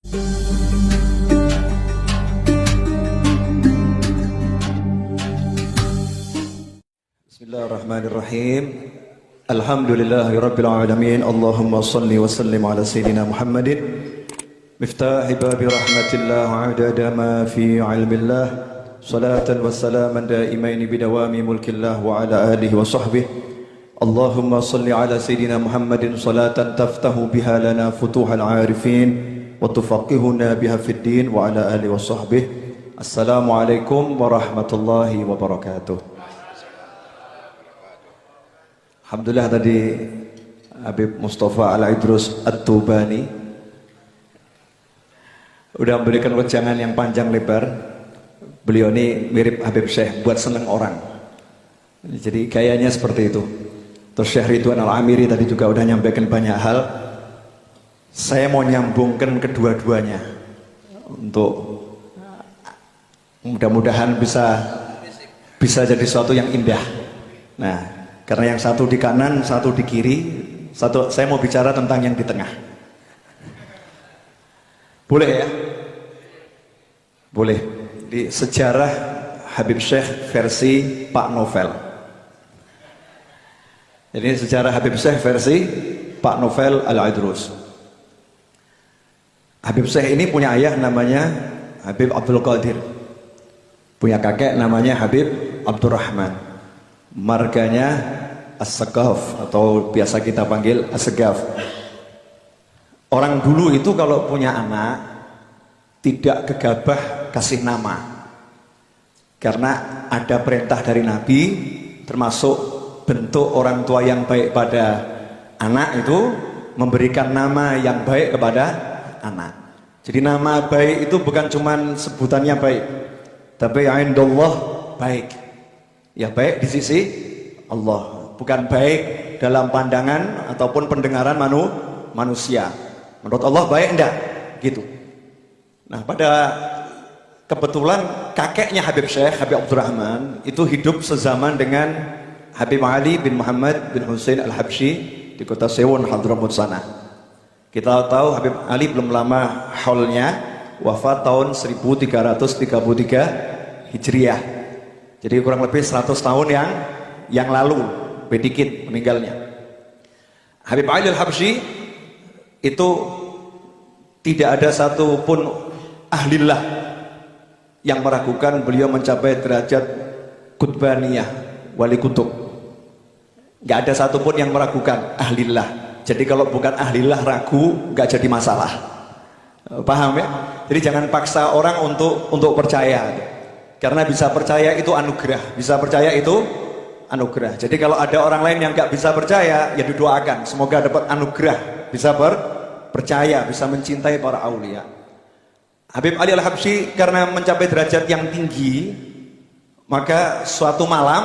Bismillahirrahmanirrahim. Alhamdulillahirabbil alamin. Allahumma shalli wa sallim ala sayyidina Muhammadin miftahi babi rahmatillah adada ma fi ilmillah salatan wa salaman daimaini bidawami mulkillah wa ala alihi wa sahbihi. Allahumma shalli ala sayyidina Muhammadin salatan taftahu biha lana futuhal arifin wa tufaqihuna biha fid din wa ala alihi wa sahbihi. Assalamualaikum warahmatullahi wabarakatuh. Alhamdulillah tadi Habib Mustafa Al-Idrus At-Tubani udah memberikan wejangan yang panjang lebar. Beliau ini mirip Habib Syekh, buat seneng orang. Jadi gayanya seperti itu. Terus Syekh Ridwan Al-Amiri tadi juga udah nyampaikan banyak hal. Saya mau nyambungkan kedua-duanya untuk mudah-mudahan bisa jadi sesuatu yang indah. Nah, karena yang satu di kanan, satu di kiri, saya mau bicara tentang yang di tengah. Boleh ya? Boleh. Di sejarah Habib Syekh versi Pak Novel. Jadi sejarah Habib Syekh versi Pak Novel Al-Idrus. Habib Syekh ini punya ayah namanya Habib Abdul Qadir. Punya kakek namanya Habib Abdurrahman. Marganya As-Segaf atau biasa kita panggil As-Segaf. Orang dulu itu kalau punya anak tidak gegabah kasih nama, karena ada perintah dari Nabi, termasuk bentuk orang tua yang baik pada anak itu memberikan nama yang baik kepada anak. Jadi nama baik itu bukan cuman sebutannya baik, tapi indallah baik. Ya baik di sisi Allah, bukan baik dalam pandangan ataupun pendengaran manusia. Menurut Allah baik enggak? Gitu. Nah, pada kebetulan kakeknya Habib Syekh, Habib Abdurrahman itu hidup sezaman dengan Habib Ali bin Muhammad bin Husain Al-Habsyi di kota Sewon, Hadramut sana. Kita tahu Habib Ali belum lama haulnya, wafat tahun 1333 Hijriah. Jadi kurang lebih 100 tahun yang lalu, bedikit meninggalnya. Habib Ali Al-Habsyi itu tidak ada satupun ahlillah yang meragukan beliau mencapai derajat kutbaniyah, wali kutub. Gak ada satupun yang meragukan ahlillah. Jadi kalau bukan ahlillah ragu, gak jadi masalah. Paham ya? Jadi jangan paksa orang untuk percaya. Karena bisa percaya itu anugerah, bisa percaya itu anugerah. Jadi kalau ada orang lain yang gak bisa percaya, ya didoakan semoga dapat anugerah, bisa percaya, bisa mencintai para aulia. Habib Ali Al-Habsyi karena mencapai derajat yang tinggi, maka suatu malam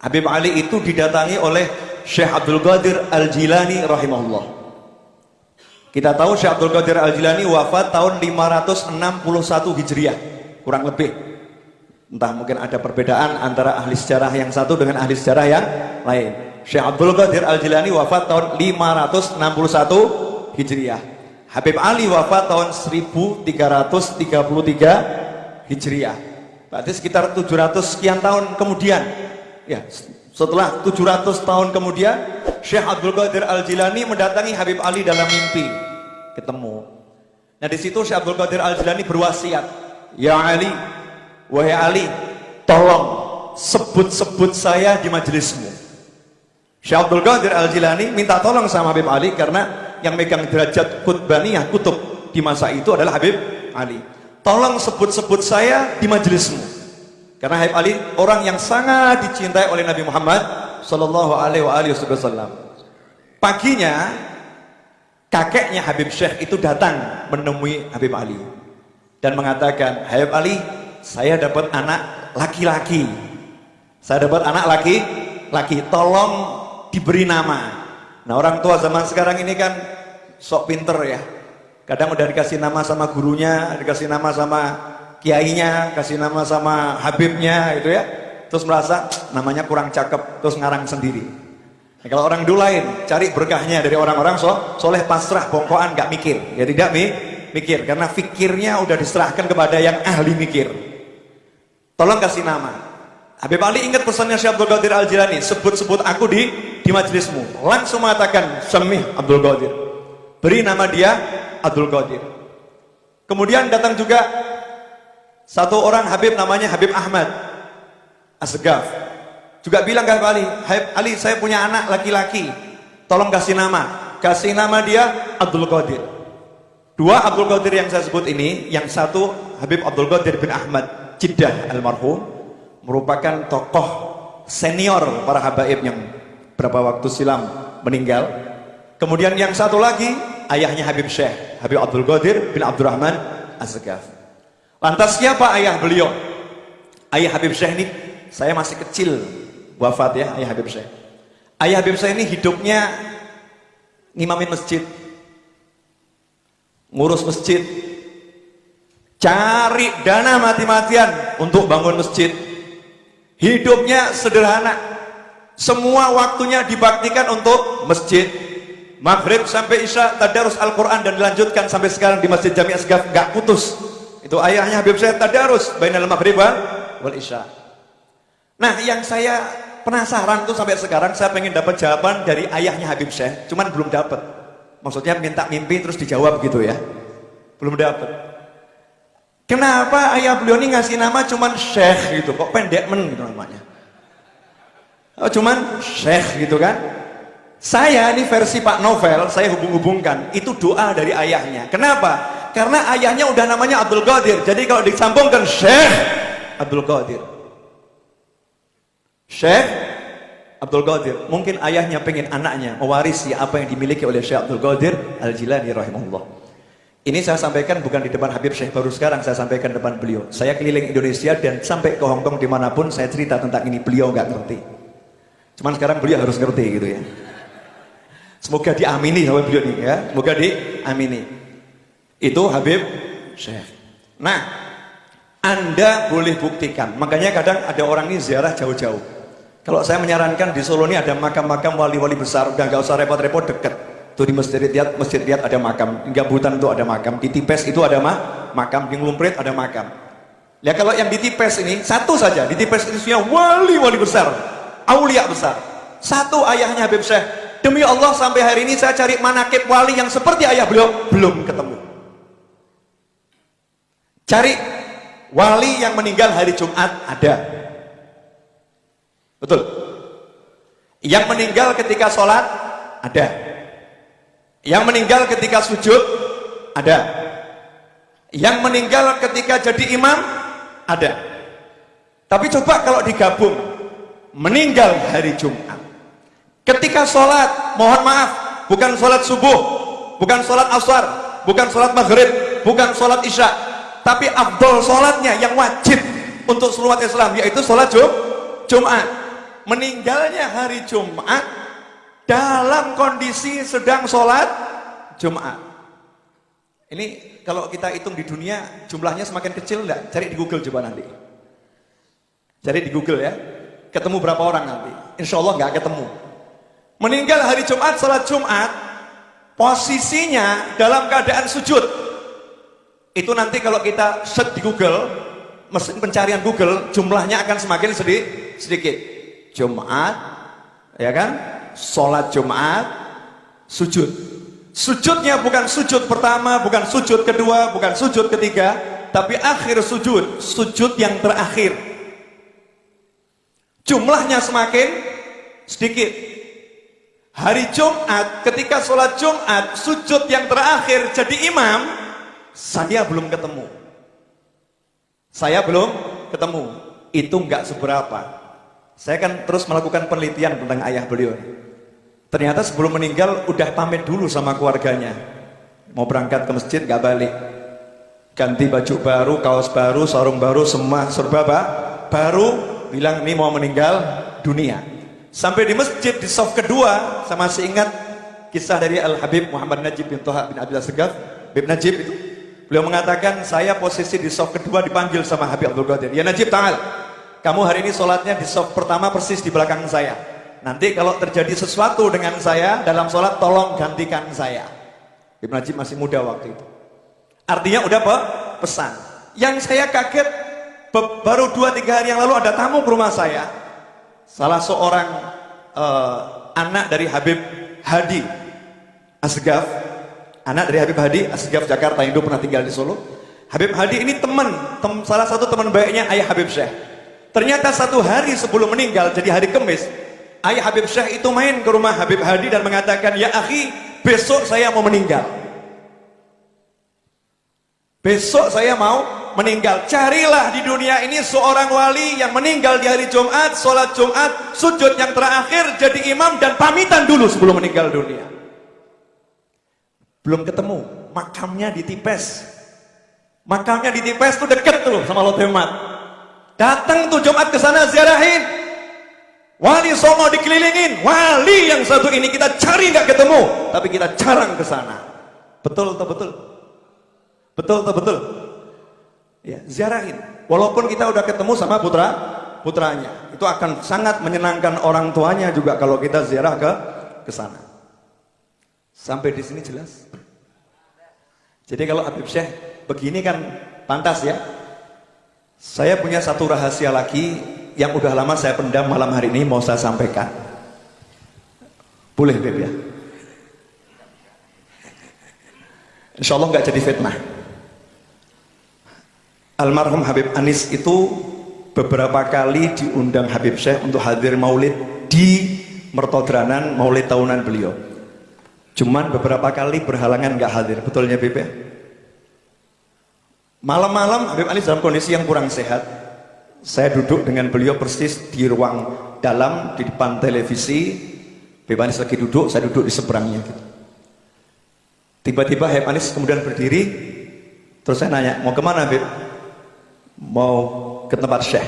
Habib Ali itu didatangi oleh Syekh Abdul Qadir Al-Jilani rahimahullah. Kita tahu Syekh Abdul Qadir Al-Jilani wafat tahun 561 Hijriah, kurang lebih. Entah mungkin ada perbedaan antara ahli sejarah yang satu dengan ahli sejarah yang lain. Syekh Abdul Qadir Al-Jilani wafat tahun 561 Hijriah. Habib Ali wafat tahun 1333 Hijriah. Berarti sekitar 700 sekian tahun kemudian. Ya, setelah 700 tahun kemudian, Syekh Abdul Qadir Al-Jilani mendatangi Habib Ali dalam mimpi. Ketemu. Nah, di situ Syekh Abdul Qadir Al-Jilani berwasiat, "Ya Ali, wahai Ali, tolong sebut-sebut saya di majelismu." Syekh Abdul Qadir Al-Jilani minta tolong sama Habib Ali karena yang megang derajat kutbaniyah, kutub di masa itu adalah Habib Ali. Tolong sebut-sebut saya di majelismu. Karena Habib Ali orang yang sangat dicintai oleh Nabi Muhammad sallallahu alaihi wasallam. Paginya kakeknya Habib Syekh itu datang menemui Habib Ali dan mengatakan, "Habib Ali, saya dapat anak laki-laki. Saya dapat anak laki-laki, tolong diberi nama." Nah, orang tua zaman sekarang ini kan sok pinter ya. Kadang udah dikasih nama sama gurunya, dikasih nama sama kiainya, kasih nama sama habibnya itu ya, terus merasa namanya kurang cakep, terus ngarang sendiri. Nah, kalau orang dulu lain, cari berkahnya dari orang-orang soleh, pasrah, bongkoan, gak mikir, ya tidak mikir, karena fikirnya udah diserahkan kepada yang ahli mikir. Tolong kasih nama. Habib Ali ingat pesannya Syekh Abdul Qadir Al-Jilani, sebut-sebut aku di majelismu. Langsung mengatakan Syekh Abdul Qadir. Beri nama dia Abdul Qadir. Kemudian datang juga satu orang Habib namanya Habib Ahmad As-Segaf. Juga bilang ke Habib Ali, Habib Ali saya punya anak laki-laki, tolong kasih nama. Kasih nama dia Abdul Qadir. Dua Abdul Qadir yang saya sebut ini, yang satu Habib Abdul Qadir bin Ahmad Jeddah almarhum, merupakan tokoh senior para habaib yang beberapa waktu silam meninggal. Kemudian yang satu lagi ayahnya Habib Syekh Habib Abdul Qadir bin Abdurrahman As-Segaf. Lantas siapa ayah beliau? Ayah Habib Syekh ini, saya masih kecil wafat ya, ayah Habib Syekh. Ayah Habib Syekh ini hidupnya ngimamin masjid, ngurus masjid, cari dana mati-matian untuk bangun masjid. Hidupnya sederhana, semua waktunya dibaktikan untuk masjid. Maghrib sampai Isya tadarus Al-Quran dan dilanjutkan sampai sekarang di Masjid Jami' As-Segaf, gak putus. Itu ayahnya Habib Syekh tadarus bainal maghrib wal Isya. Nah, yang saya penasaran tuh sampai sekarang, saya pengen dapat jawaban dari ayahnya Habib Syekh, cuman belum dapat. Maksudnya minta mimpi terus dijawab gitu ya, belum dapat. Kenapa ayah beliau ini ngasih nama cuman Syekh gitu, kok pendek gitu namanya. Oh, cuman Syekh gitu kan. Saya ini versi Pak Novel, saya hubung-hubungkan, itu doa dari ayahnya. Kenapa? Karena ayahnya udah namanya Abdul Qadir, jadi kalau disambungkan Syekh Abdul Qadir, Syekh Abdul Qadir. Mungkin ayahnya pengen anaknya mewarisi apa yang dimiliki oleh Syekh Abdul Qadir Al-Jilani rahimahullah. Ini saya sampaikan bukan di depan Habib Syekh, baru sekarang saya sampaikan depan beliau. Saya keliling Indonesia dan sampai ke Hongkong, dimanapun saya cerita tentang ini, beliau nggak ngerti. Cuman sekarang beliau harus ngerti gitu ya. Semoga diamini sama beliau nih ya, semoga diamini. Itu Habib Syekh. Nah, Anda boleh buktikan. Makanya kadang ada orang ini ziarah jauh-jauh. Kalau saya menyarankan di Solo ini ada makam-makam wali-wali besar, udah nggak usah repot-repot, deket. Tuh di Masjid Riyad ada makam, di Gabutan itu ada makam, di Tipes itu ada makam, di Nglumprit ada makam. Ya kalau yang di Tipes ini satu saja, di Tipes itu isinya wali-wali besar, aulia besar. Satu ayahnya Habib Syekh. Demi Allah sampai hari ini saya cari manakib wali yang seperti ayah beliau belum ketemu. Cari wali yang meninggal hari Jumat ada. Betul. Yang meninggal ketika sholat ada. Yang meninggal ketika sujud ada. Yang meninggal ketika jadi imam ada. Tapi coba kalau digabung, meninggal hari Jumat, ketika sholat, mohon maaf, bukan sholat subuh, bukan sholat asar, bukan sholat maghrib, bukan sholat isya, tapi afdol sholatnya yang wajib untuk seluruh umat Islam, yaitu sholat Jumat. Meninggalnya hari Jumat dalam kondisi sedang sholat Jumat. Ini kalau kita hitung di dunia jumlahnya semakin kecil enggak? Cari di Google coba nanti. Cari di Google ya. Ketemu berapa orang nanti? Insya Allah nggak ketemu. Meninggal hari Jumat, salat Jumat, posisinya dalam keadaan sujud. Itu nanti kalau kita search di Google, mesin pencarian Google, jumlahnya akan semakin sedikit. Jumat, ya kan? Salat Jumat, sujud. Sujudnya bukan sujud pertama, bukan sujud kedua, bukan sujud ketiga, tapi akhir sujud, sujud yang terakhir. Jumlahnya semakin sedikit. Hari Jumat, ketika sholat Jumat, sujud yang terakhir jadi imam, saya belum ketemu. Saya belum ketemu. Itu nggak seberapa. Saya kan terus melakukan penelitian tentang ayah beliau. Ternyata sebelum meninggal udah pamit dulu sama keluarganya. Mau berangkat ke masjid nggak balik. Ganti baju baru, kaos baru, sarung baru, semua serba baru. Bilang ini mau meninggal dunia. Sampai di masjid di shaf kedua, saya masih ingat kisah dari Al-Habib Muhammad Najib bin Toha bin Abdul Segaf. Habib Najib itu, beliau mengatakan, saya posisi di shaf kedua dipanggil sama Habib Abdul Qadir. Ya Najib, ta'al, kamu hari ini sholatnya di shaf pertama persis di belakang saya. Nanti kalau terjadi sesuatu dengan saya dalam sholat, tolong gantikan saya. Habib Najib masih muda waktu itu. Artinya udah pesan. Yang saya kaget, baru 2-3 hari yang lalu ada tamu ke rumah saya. Salah seorang anak dari Habib Hadi Asgaf, anak dari Habib Hadi Asgaf Jakarta, Indo, pernah tinggal di Solo. Habib Hadi ini salah satu teman baiknya ayah Habib Syekh. Ternyata satu hari sebelum meninggal, jadi hari Kamis, ayah Habib Syekh itu main ke rumah Habib Hadi dan mengatakan, ya akhi, besok saya mau meninggal. Besok saya mau meninggal. Carilah di dunia ini seorang wali yang meninggal di hari Jumat, sholat Jumat, sujud yang terakhir, jadi imam dan pamitan dulu sebelum meninggal dunia. Belum ketemu, makamnya di Tipes. Makamnya di Tipes tuh deket tuh sama Lotemat. Datang tuh Jumat ke sana ziarahin. Wali Songo dikelilingin, wali yang satu ini kita cari nggak ketemu, tapi kita jarang ke sana. Betul atau betul? Betul atau betul? Ya, ziarahin. Walaupun kita udah ketemu sama putranya, itu akan sangat menyenangkan orang tuanya juga kalau kita ziarah ke sana. Sampai di sini jelas. Jadi kalau Habib Syekh begini kan pantas ya. Saya punya satu rahasia lagi yang udah lama saya pendam, malam hari ini mau saya sampaikan. Boleh Beb ya? Insya Allah nggak jadi fitnah. Almarhum Habib Anis itu beberapa kali diundang Habib Syekh untuk hadir maulid di Mertodranan, maulid tahunan beliau. Cuman beberapa kali berhalangan nggak hadir, betulnya Beb ya? Malam-malam Habib Anis dalam kondisi yang kurang sehat. Saya duduk dengan beliau persis di ruang dalam di depan televisi. Habib Anis lagi duduk, saya duduk di seberangnya gitu. Tiba-tiba Habib Anis kemudian berdiri, terus saya nanya, mau kemana Habib? Mau ke tempat Syekh.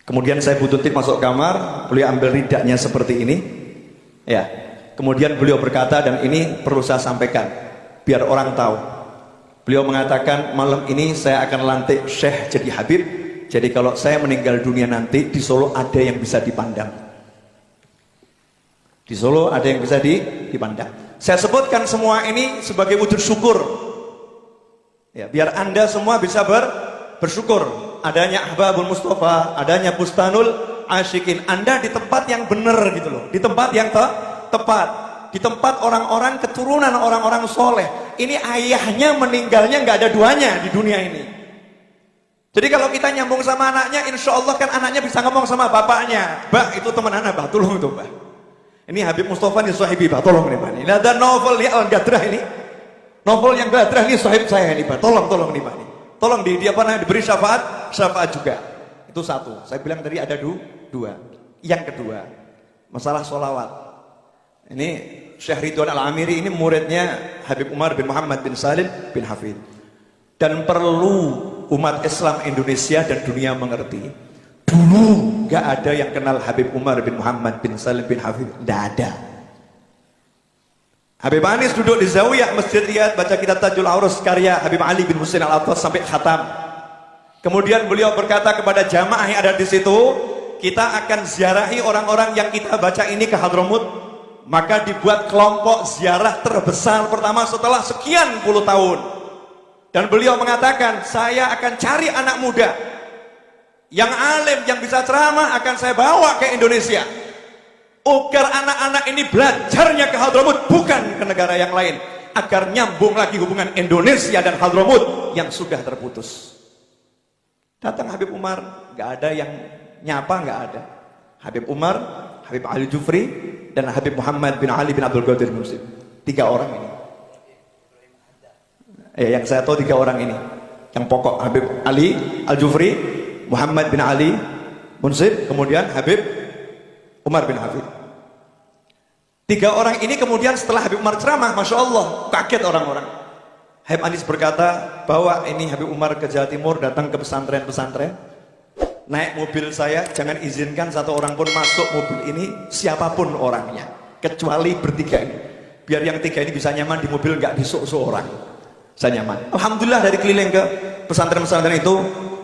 Kemudian saya bututin masuk kamar, beliau ambil ridaknya seperti ini. Ya. Kemudian beliau berkata, dan ini perlu saya sampaikan biar orang tahu. Beliau mengatakan, malam ini saya akan lantik Syekh jadi Habib. Jadi kalau saya meninggal dunia nanti, di Solo ada yang bisa dipandang. Di Solo ada yang bisa dipandang. Saya sebutkan semua ini sebagai wujud syukur. Ya, biar Anda semua bisa bersyukur adanya Ahbabul Mustafa, adanya Bustanul Asyikin. Anda di tempat yang benar gitu loh, di tempat yang tepat, di tempat orang-orang keturunan orang-orang soleh. Ini ayahnya meninggalnya nggak ada duanya di dunia ini. Jadi kalau kita nyambung sama anaknya, insya Allah kan anaknya bisa ngomong sama bapaknya, bah itu teman anak, bah tolong itu bah. Ini Habib Mustafa nih sahibi, bah tolong nih bah. Ini ada novel di Al-Gadrah ini. Novel yang Gadrah ini sahib saya nih Pak, tolong nih Pak, tolong diberi syafaat juga. Itu satu. Saya bilang tadi ada dua. Yang kedua, masalah sholawat. Ini Syekh Ridwan Al-Amiri ini muridnya Habib Umar bin Muhammad bin Salim bin Hafid. Dan perlu umat Islam Indonesia dan dunia mengerti, dulu gak ada yang kenal Habib Umar bin Muhammad bin Salim bin Hafid, gak ada. Habib Anis duduk di Zawiyah Masjid Riyad baca kitab Tajul Aurus karya Habib Ali bin Husain Al-Attas sampai khatam. Kemudian beliau berkata kepada jamaah yang ada di situ, kita akan ziarahi orang-orang yang kita baca ini ke Hadramut. Maka dibuat kelompok ziarah terbesar pertama setelah sekian puluh tahun. Dan beliau mengatakan, saya akan cari anak muda yang alim, yang bisa ceramah, akan saya bawa ke Indonesia. Agar anak-anak ini belajarnya ke Hadramut, bukan ke negara yang lain, agar nyambung lagi hubungan Indonesia dan Hadramut yang sudah terputus. Datang Habib Umar, gak ada yang nyapa, gak ada. Habib Umar, Habib Ali Jufri, dan Habib Muhammad bin Ali bin Abdul Qadir Munsib. 3 orang ini. Yang saya tahu 3 orang ini. Yang pokok Habib Ali Al-Jufri, Muhammad bin Ali Munsib, kemudian Habib Umar bin Hafid. 3 orang ini kemudian setelah Habib Umar ceramah, Masya Allah, kaget orang-orang. Habib Anis berkata, bawa ini Habib Umar ke Jawa Timur, datang ke pesantren-pesantren, naik mobil saya, jangan izinkan satu orang pun masuk mobil ini, siapapun orangnya, kecuali bertiga ini. Biar yang 3 ini bisa nyaman di mobil, nggak disuk-suk orang. Saya nyaman. Alhamdulillah dari keliling ke pesantren-pesantren itu,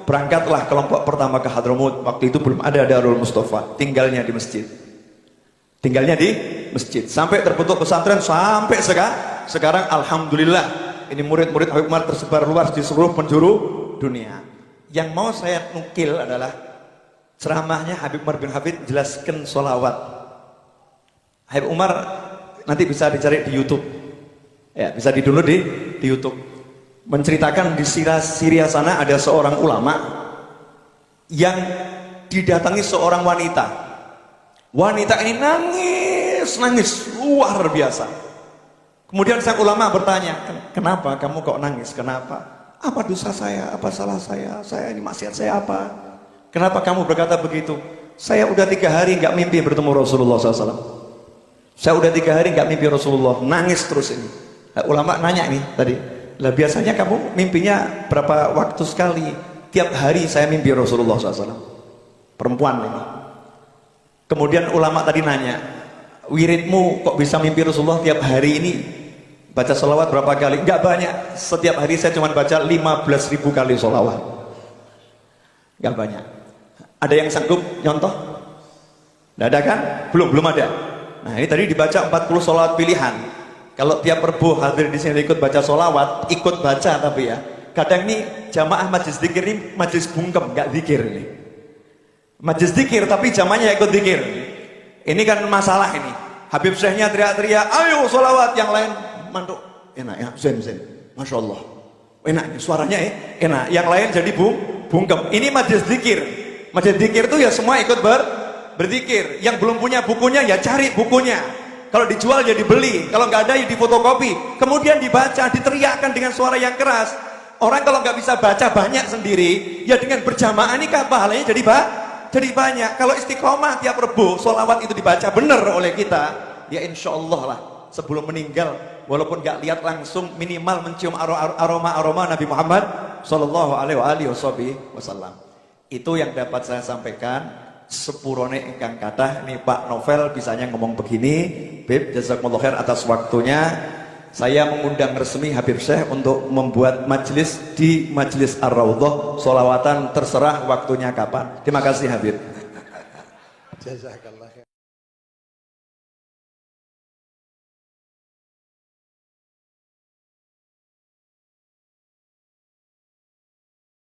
berangkatlah kelompok pertama ke Hadramut. Waktu itu belum ada Darul Mustafa, tinggalnya di masjid. Tinggalnya di masjid. Sampai terbentuk pesantren sampai sekarang alhamdulillah Ini murid-murid Habib Umar tersebar luas di seluruh penjuru dunia. Yang mau saya nukil adalah ceramahnya Habib Umar bin Hafid jelaskan sholawat. Habib Umar nanti bisa dicari di YouTube, ya bisa di-download di YouTube. Menceritakan di Syria sana ada seorang ulama yang didatangi seorang wanita. Wanita ini nangis luar biasa. Kemudian sang ulama bertanya, kenapa kamu kok nangis? Kenapa? Apa dosa saya? Apa salah saya? Saya ini maksiat saya apa? Kenapa kamu berkata begitu? Saya udah 3 hari nggak mimpi bertemu Rasulullah SAW. Saya udah 3 hari nggak mimpi Rasulullah, nangis terus ini. Ulama nanya nih tadi, lah biasanya kamu mimpinya berapa waktu sekali? Tiap hari saya mimpi Rasulullah SAW. Perempuan ini. Kemudian ulama tadi nanya, wiridmu kok bisa mimpi Rasulullah tiap hari ini? Baca sholawat berapa kali? Enggak banyak, setiap hari saya cuma baca 15.000 kali sholawat. Enggak banyak. Ada yang sanggup nyontoh? Enggak ada kan? Belum ada. Nah ini tadi dibaca 40 sholawat pilihan. Kalau tiap Rebo hadir di sini ikut baca sholawat, ikut baca tapi ya. Kadang nih jamaah majlis dzikir ini majlis bungkem, enggak zikir ini. Majlis dzikir tapi jamaahnya ikut zikir. Ini kan masalah ini. Habib Syekhnya teriak-teriak, ayo sholawat, yang lain mantuk. Enak ya, zen. Masya Allah. Enak, suaranya enak. Yang lain jadi bungkem. Ini majlis dzikir. Majlis dzikir itu ya semua ikut berzikir. Yang belum punya bukunya ya cari bukunya. Kalau dijual ya dibeli. Kalau nggak ada ya difotokopi. Kemudian dibaca, diteriakkan dengan suara yang keras. Orang kalau nggak bisa baca banyak sendiri, ya dengan berjamaah ini pahalanya jadi banyak. Kalau istiqomah tiap Rebo sholawat itu dibaca benar oleh kita, ya insya Allah lah sebelum meninggal, walaupun gak lihat langsung, minimal mencium aroma Nabi Muhammad Sallallahu Alaihi Wasallam. Itu yang dapat saya sampaikan. Sepurone ingkang kathah. Ini Pak Novel bisanya ngomong begini. Bib, jazakumullah khair atas waktunya. Saya mengundang resmi Habib Syekh untuk membuat majelis di Majelis Ar-Raudhah, sholawatan terserah waktunya kapan. Terima kasih Habib. Jazakallah.